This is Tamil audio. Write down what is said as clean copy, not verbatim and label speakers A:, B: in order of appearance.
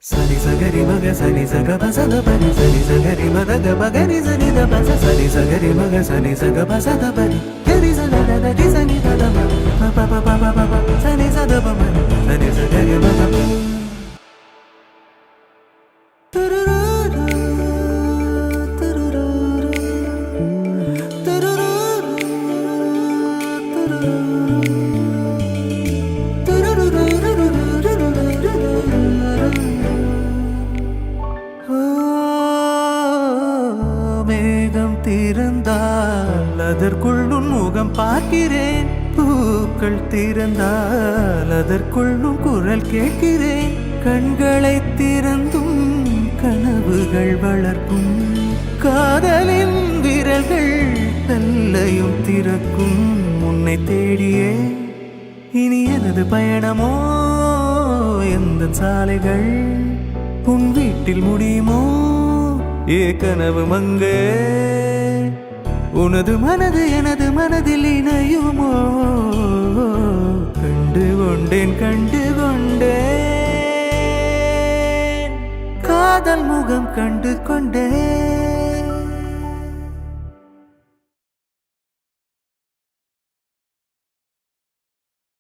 A: Sani sagari maga sani saga basa da bari sani sagari maga ga bagari sani da basa sani sagari maga sani saga basa da bari gari sani da da di sani da da ma pa pa pa pa pa pa sani sa da ba ma sani sagari maga மேகம் திறந்தால் அதற்குள் உன் முகம் பார்க்கிறேன் பூக்கள் திறந்தால் அதற்குள் உன் குரல் கேட்கிறேன் கண்களை திறந்தும் கனவுகள் வளர்க்கும் காதலின் விரல்கள் தல்லையும் திறக்கும் உன்னை தேடியே இனி எனது பயணமோ எந்த சாலைகள் உன் வீட்டில் முடியுமோ ஏ கனவு மங்கே உனது மனது எனது மனதில் இணையுமோ கண்டு கொண்டேன் காதல் முகம் கண்டு கொண்டேன்